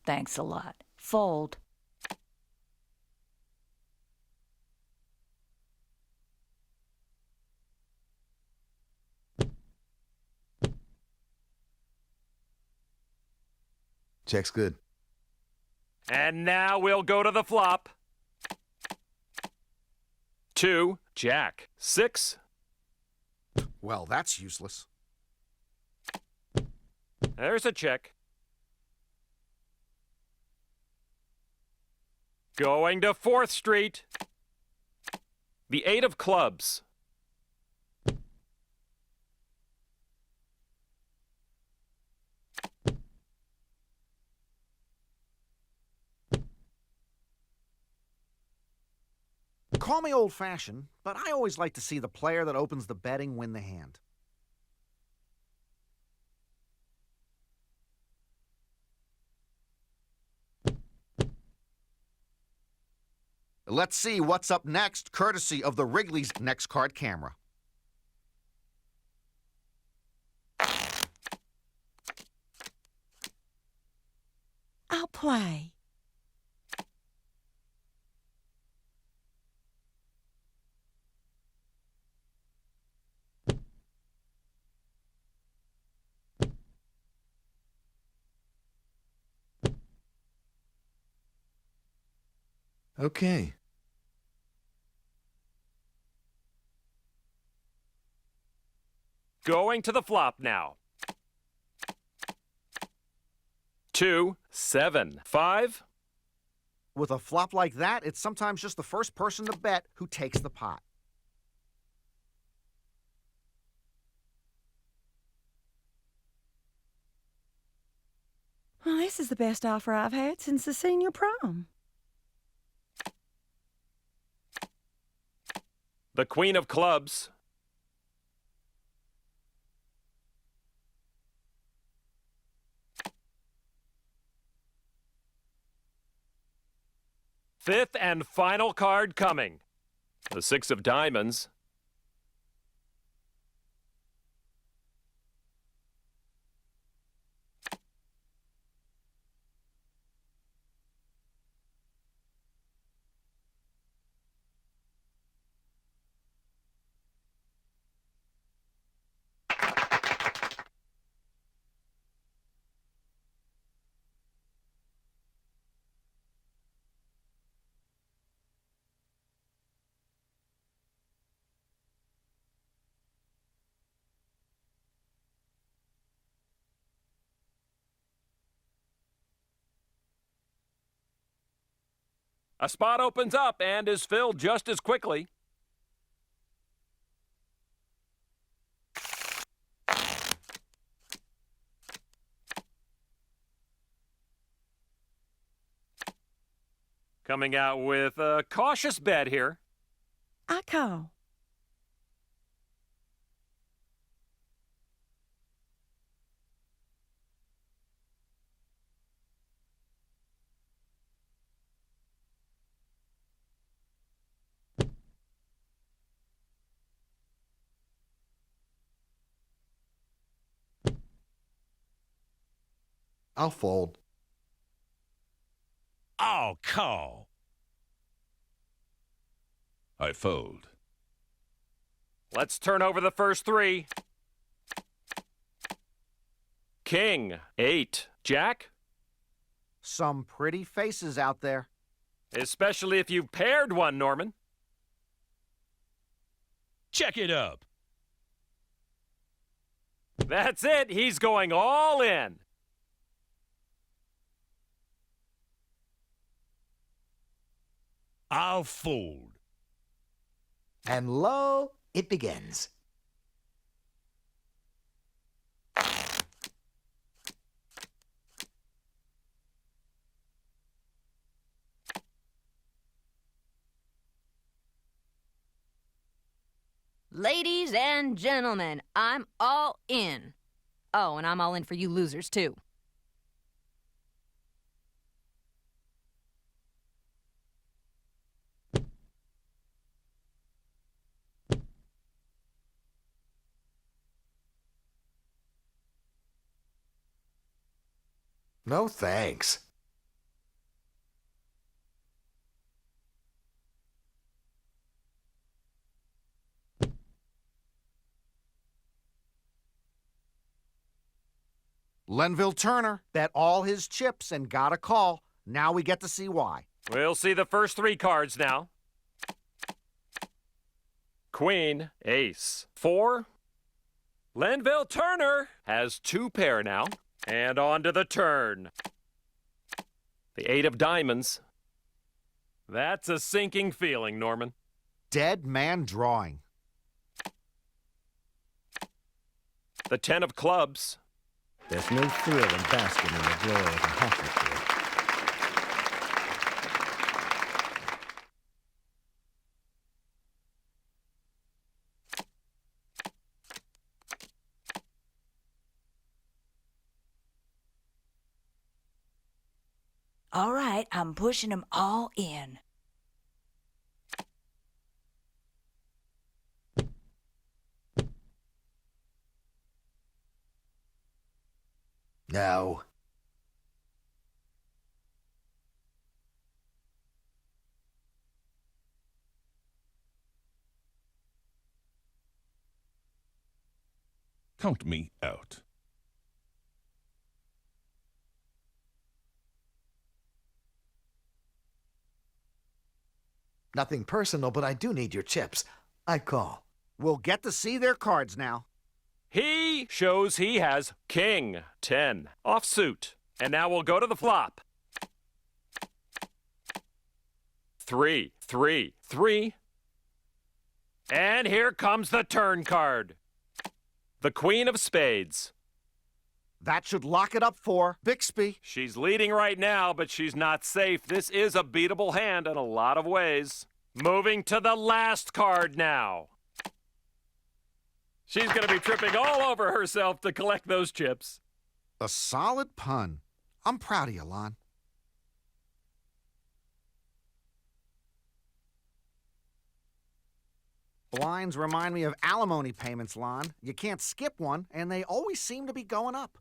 Thanks a lot. Fold. Check's good. And now we'll go to the flop. 2, Jack, 6. Well, that's useless. There's a check. Going to 4th Street. The 8 of clubs. Call me old-fashioned, but I always like to see the player that opens the betting win the hand. Let's see what's up next, courtesy of the Wrigley's Next Card camera. I'll play. Okay. Going to the flop now. 2, 7, 5. With a flop like that, it's sometimes just the first person to bet who takes the pot. Well, this is the best offer I've had since the senior prom. The Queen of clubs. Fifth and final card coming. The 6 of diamonds. A spot opens up and is filled just as quickly. Coming out with a cautious bet here. I call. I'll fold. I'll call. I fold. Let's turn over the first 3. King, 8. Jack? Some pretty faces out there. Especially if you've paired one, Norman. Check it up. That's it. He's going all in. I'll fold. And lo, it begins. Ladies and gentlemen, I'm all in. Oh, and I'm all in for you losers, too. No thanks. Lenville Turner bet all his chips and got a call. Now we get to see why. We'll see the first 3 cards now. Queen, ace, 4. Lenville Turner has 2 pair now. And on to the turn. The 8 of diamonds. That's a sinking feeling, Norman. Dead man drawing. The 10 of clubs. There's no thrill in basking in the glory of a hockey field. All right, I'm pushing them all in. No. Count me out. Nothing personal, but I do need your chips. I call. We'll get to see their cards now. He shows he has king, 10, offsuit. And now we'll go to the flop. 3, 3, 3. And here comes the turn card. The queen of spades. That should lock it up for Bixby. She's leading right now, but she's not safe. This is a beatable hand in a lot of ways. Moving to the last card now. She's going to be tripping all over herself to collect those chips. A solid pun. I'm proud of you, Lon. Blinds remind me of alimony payments, Lon. You can't skip one, and they always seem to be going up.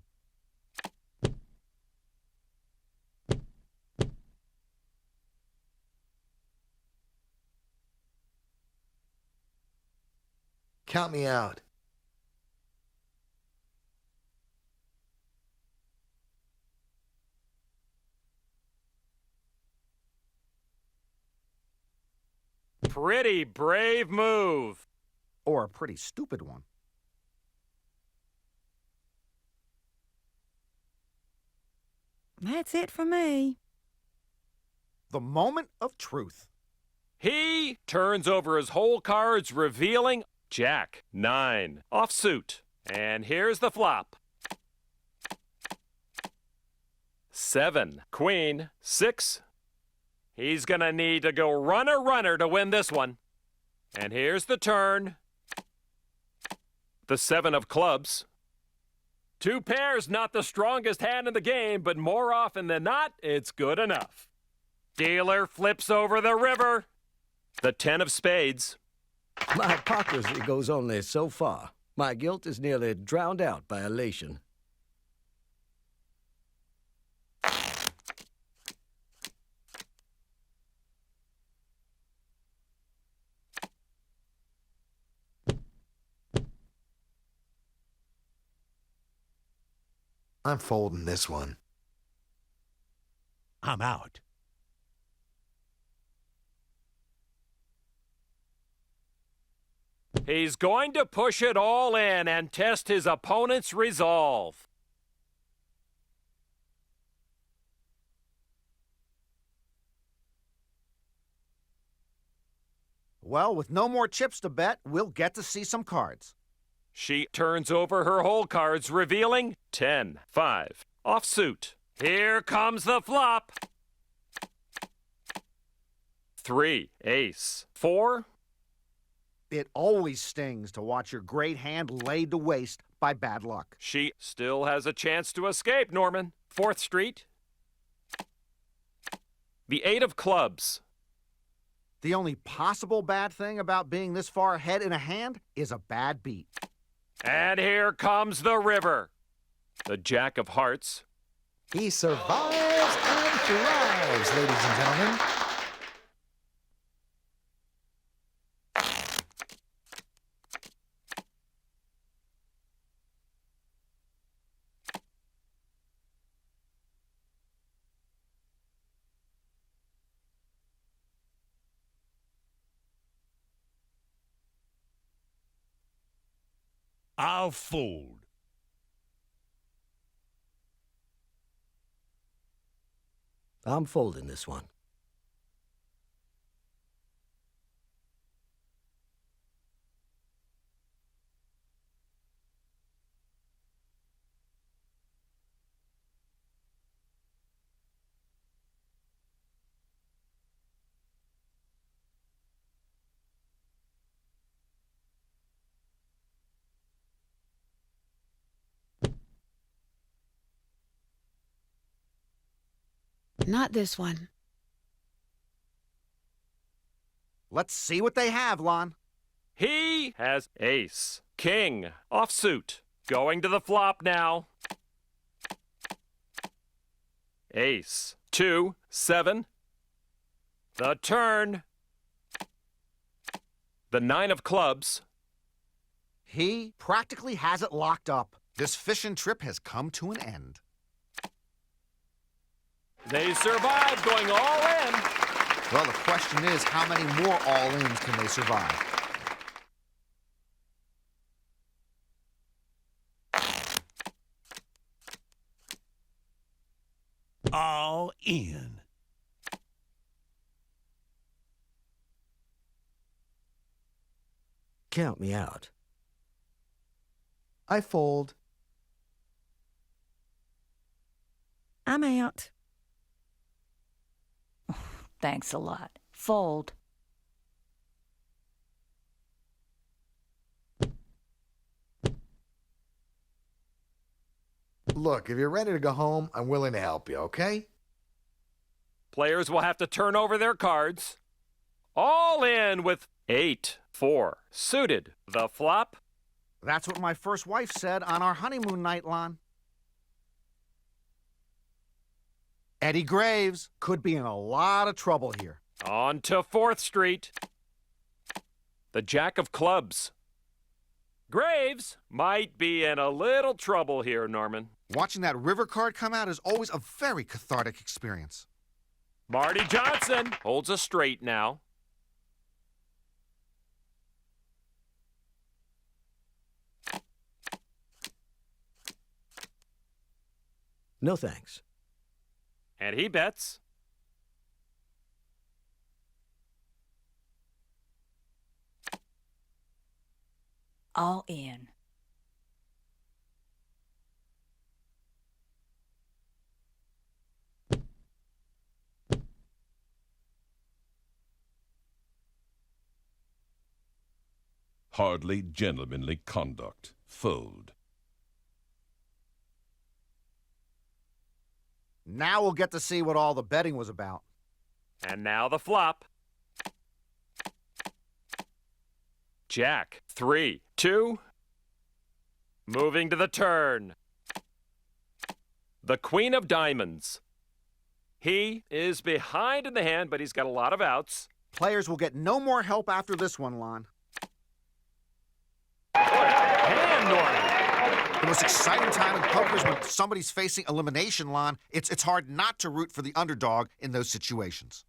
Count me out. Pretty brave move. Or a pretty stupid one. That's it for me. The moment of truth. He turns over his whole cards, revealing Jack, 9, offsuit. And here's the flop. 7, queen, 6. He's gonna need to go runner to win this one. And here's the turn. The 7 of clubs. 2 pairs, not the strongest hand in the game, but more often than not, it's good enough. Dealer flips over the river. The 10 of spades. My hypocrisy goes only so far. My guilt is nearly drowned out by elation. I'm folding this one. I'm out. He's going to push it all in and test his opponent's resolve. Well, with no more chips to bet, we'll get to see some cards. She turns over her whole cards, revealing 10, 5, offsuit. Here comes the flop. 3, ace, 4. It always stings to watch your great hand laid to waste by bad luck. She still has a chance to escape, Norman. 4th Street. The 8 of clubs. The only possible bad thing about being this far ahead in a hand is a bad beat. And here comes the river. The Jack of hearts. He survives and thrives, ladies and gentlemen. I'll fold. I'm folding this one. Not this one. Let's see what they have, Lon. He has ace, king, offsuit. Going to the flop now. Ace, 2, 7. The turn. The 9 of clubs. He practically has it locked up. This fishing trip has come to an end. They survive, going all in. Well, the question is, how many more all-ins can they survive? All in. Count me out. I fold. I'm out. Thanks a lot. Fold. Look, if you're ready to go home, I'm willing to help you, okay? Players will have to turn over their cards. All in with 8, 4, suited. The flop. That's what my first wife said on our honeymoon night, Lon. Eddie Graves could be in a lot of trouble here. On to 4th Street. The jack of clubs. Graves might be in a little trouble here, Norman. Watching that river card come out is always a very cathartic experience. Marty Johnson holds a straight now. No thanks. And he bets. All in. Hardly gentlemanly conduct. Fold. Now we'll get to see what all the betting was about. And now the flop. Jack, 3, 2. Moving to the turn. The queen of diamonds. He is behind in the hand, but he's got a lot of outs. Players will get no more help after this one, Lon. And Norman. The most exciting time in poker is when somebody's facing elimination, Lon. It's hard not to root for the underdog in those situations.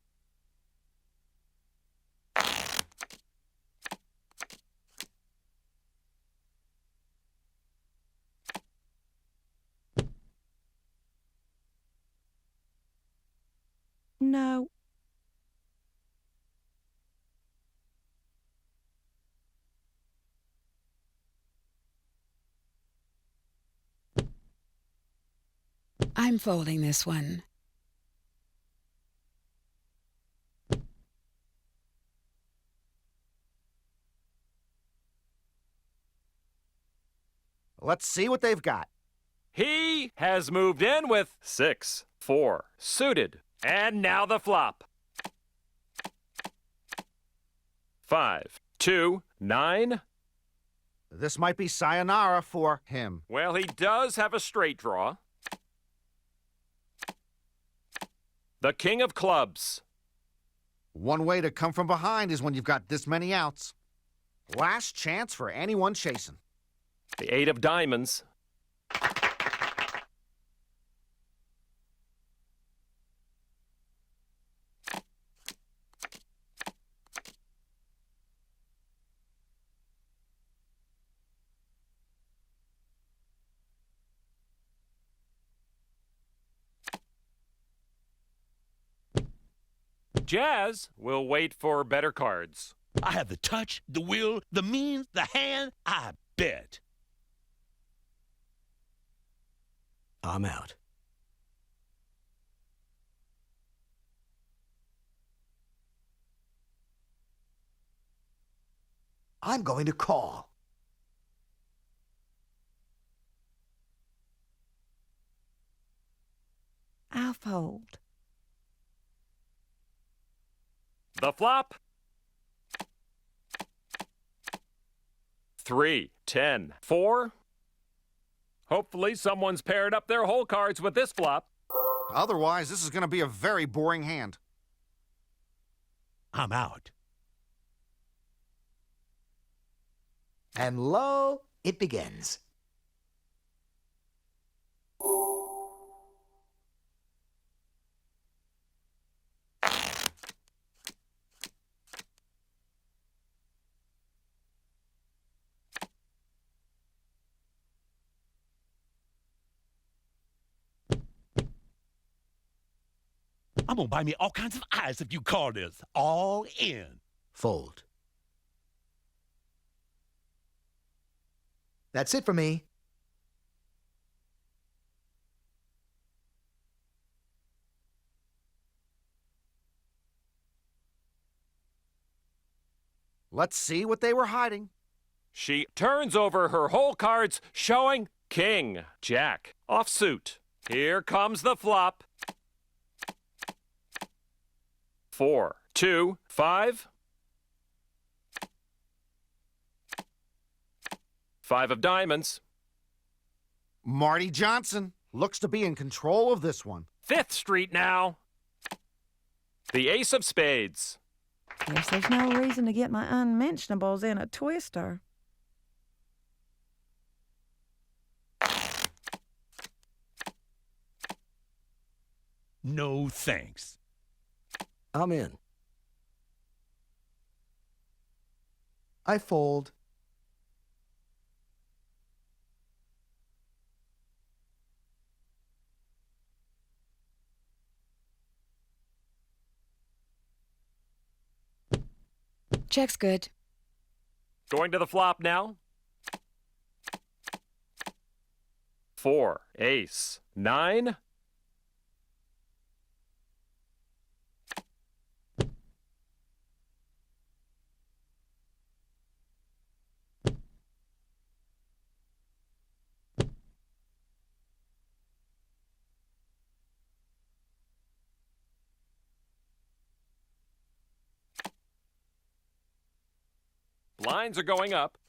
No. I'm folding this one. Let's see what they've got. He has moved in with 6, 4, suited. And now the flop. 5, 2, 9. This might be sayonara for him. Well, he does have a straight draw. The king of clubs. One way to come from behind is when you've got this many outs. Last chance for anyone chasing. The 8 of diamonds. Jazz will wait for better cards. I have the touch, the will, the means, the hand. I bet. I'm out. I'm going to call. I'll fold. The flop. 3, 10, 4. Hopefully someone's paired up their hole cards with this flop. Otherwise, this is going to be a very boring hand. I'm out. And lo, it begins. I'm gonna buy me all kinds of ice if you call this all in. Fold. That's it for me. Let's see what they were hiding. She turns over her hole cards, showing king, jack, offsuit. Here comes the flop. 4, 2, 5. 5 of diamonds. Marty Johnson looks to be in control of this one. 5th Street now. The ace of spades. Guess there's no reason to get my unmentionables in a twister. No thanks. I'm in. I fold. Check's good. Going to the flop now. 4, ace, 9. Blinds are going up.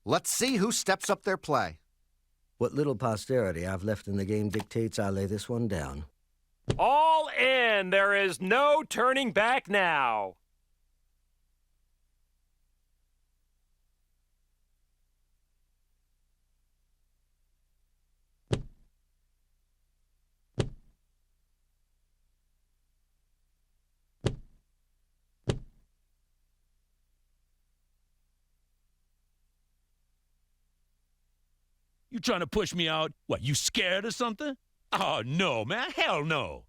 Let's see who steps up their play. What little posterity I've left in the game dictates I lay this one down. All in. There is no turning back now. You trying to push me out? What, you scared or something? Oh, no, man. Hell no.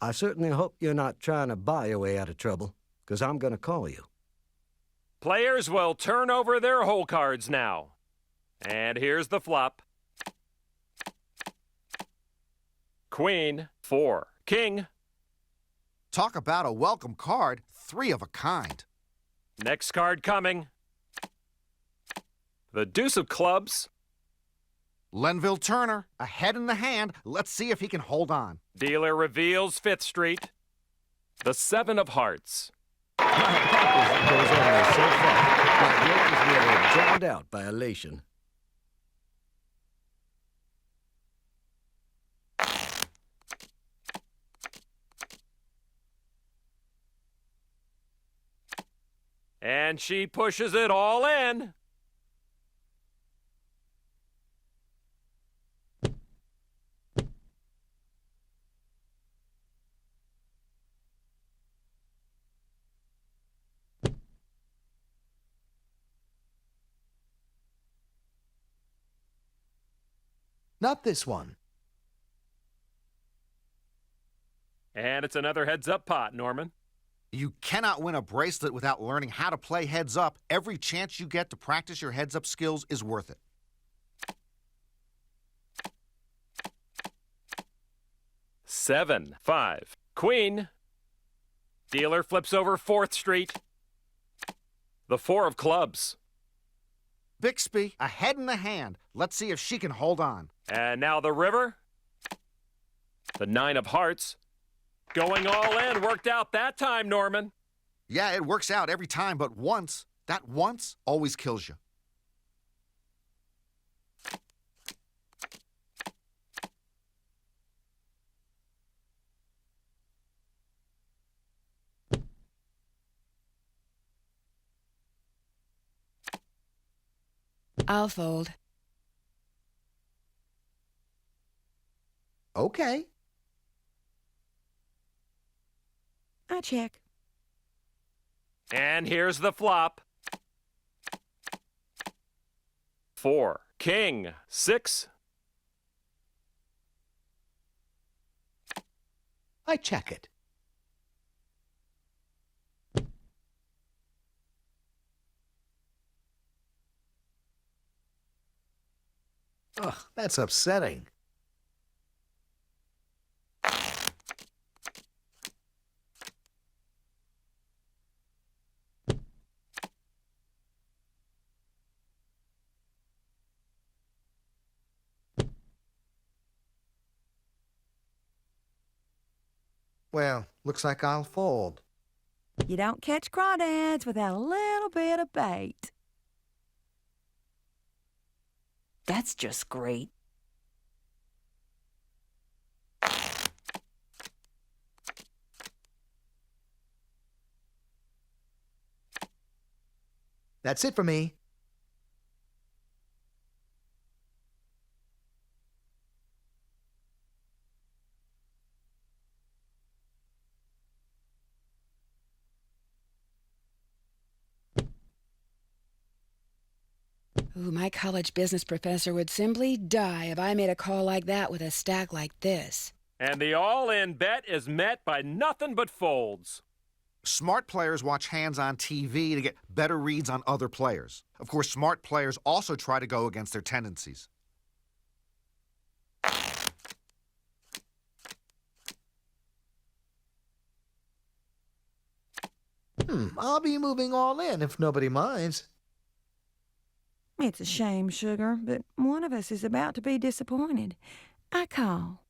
I certainly hope you're not trying to buy your way out of trouble, because I'm going to call you. Players will turn over their hole cards now. And here's the flop. Queen, 4, king. Talk about a welcome card, 3 of a kind. Next card coming. The deuce of clubs. Lenville Turner, ahead in the hand. Let's see if he can hold on. Dealer reveals 5th Street. The 7 of Hearts. Pockers goes only so far. My guilt is nearly drowned out by elation. And she pushes it all in. Not this one. And it's another heads-up pot, Norman. You cannot win a bracelet without learning how to play heads up. Every chance you get to practice your heads up skills is worth it. Seven, 5. Queen. Dealer flips over 4th Street. The 4 of clubs. Bixby, ahead in the hand. Let's see if she can hold on. And now the river. The 9 of hearts. Going all in. Worked out that time, Norman. Yeah, it works out every time, but once, that once always kills you. I'll fold. Okay. I check. And here's the flop. 4. King. 6. I check it. Ugh, that's upsetting. Well, looks like I'll fold. You don't catch crawdads without a little bit of bait. That's just great. That's it for me. Ooh, my college business professor would simply die if I made a call like that with a stack like this. And the all-in bet is met by nothing but folds. Smart players watch hands on TV to get better reads on other players. Of course, smart players also try to go against their tendencies. I'll be moving all in if nobody minds. It's a shame, Sugar, but one of us is about to be disappointed. I call.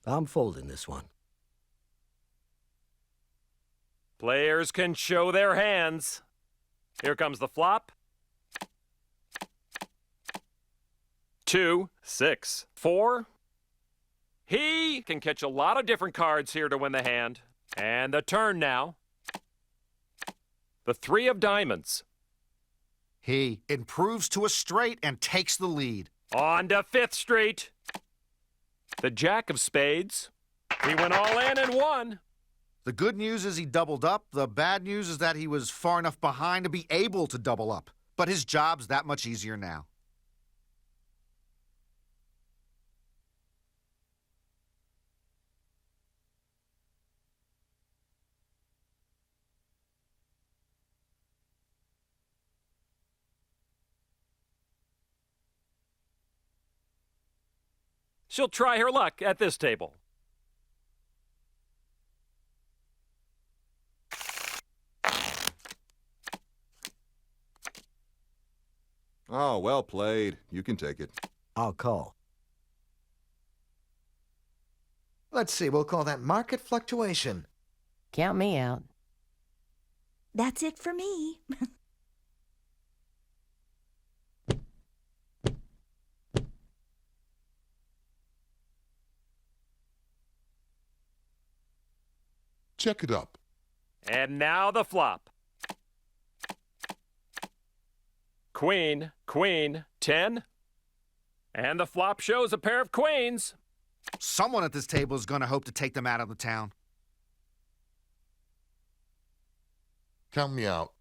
I'm folding this one. Players can show their hands. Here comes the flop. 2, 6, 4. He can catch a lot of different cards here to win the hand. And the turn now. The 3 of diamonds. He improves to a straight and takes the lead. On to 5th Street. The jack of spades. He went all in and won. The good news is he doubled up. The bad news is that he was far enough behind to be able to double up. But his job's that much easier now. She'll try her luck at this table. Oh, well played. You can take it. I'll call. Let's see, we'll call that market fluctuation. Count me out. That's it for me. Check it up. And now the flop. Queen, queen, 10. And the flop shows a pair of queens. Someone at this table is going to hope to take them out of the town. Count me out.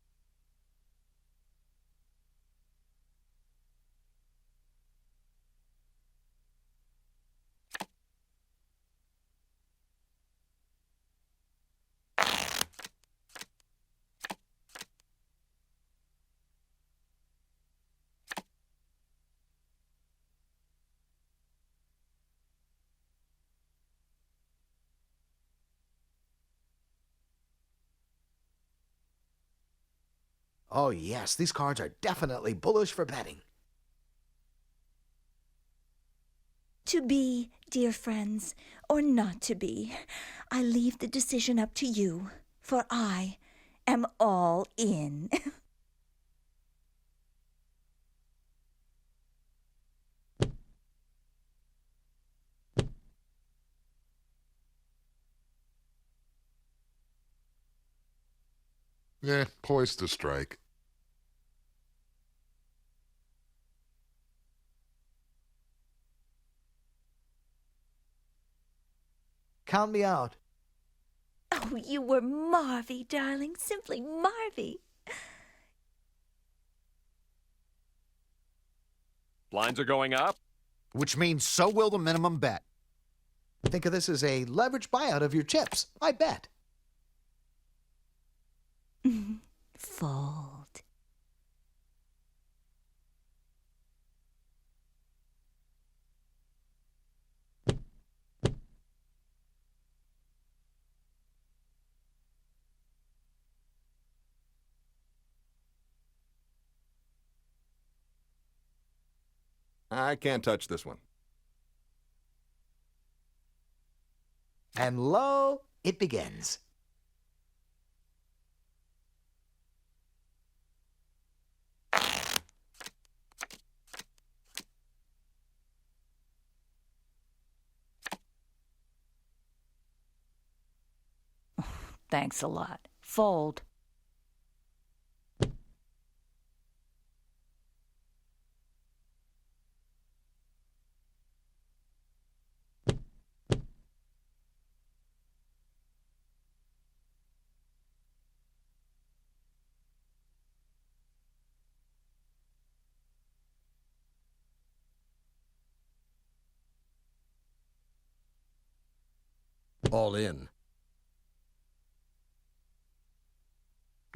Oh, yes, these cards are definitely bullish for betting. To be, dear friends, or not to be, I leave the decision up to you, for I am all in. Yeah, poised to strike. Count me out. Oh, you were Marvy, darling, simply Marvy. Blinds are going up. Which means so will the minimum bet. Think of this as a leveraged buyout of your chips. I bet. Fold. I can't touch this one. And lo, it begins. Thanks a lot. Fold. All in.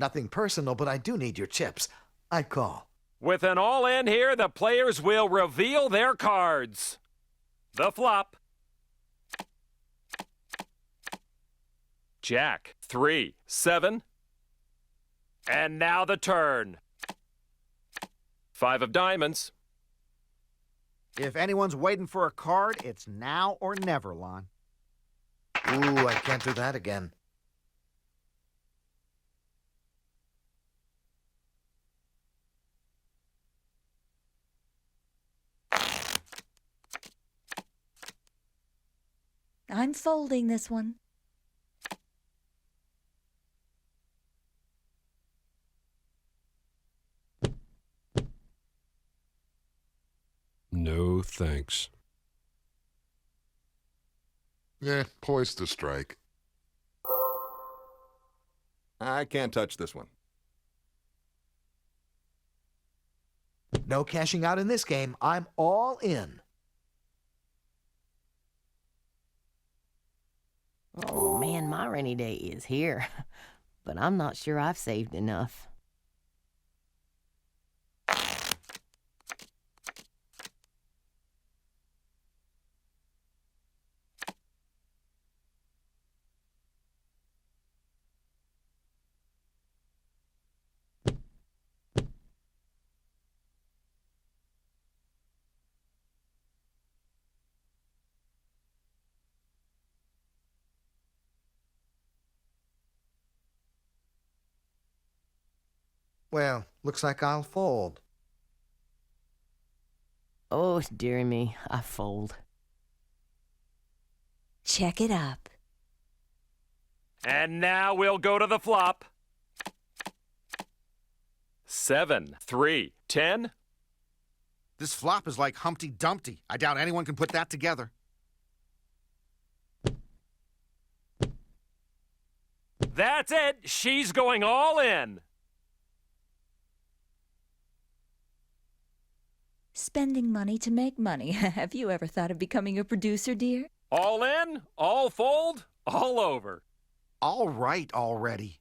Nothing personal, but I do need your chips. I call. With an all-in here, the players will reveal their cards. The flop. Jack, 3, 7. And now the turn. 5 of diamonds. If anyone's waiting for a card, it's now or never, Lon. Ooh, I can't do that again. I'm folding this one. No thanks. Yeah, poised to strike. I can't touch this one. No cashing out in this game. I'm all in. Oh man, my rainy day is here. But I'm not sure I've saved enough. Well, looks like I'll fold. Oh, dearie me, I fold. Check it up. And now we'll go to the flop. 7, 3, 10. This flop is like Humpty Dumpty. I doubt anyone can put that together. That's it. She's going all in. Spending money to make money. Have you ever thought of becoming a producer, dear? All in, all fold, all over. All right already.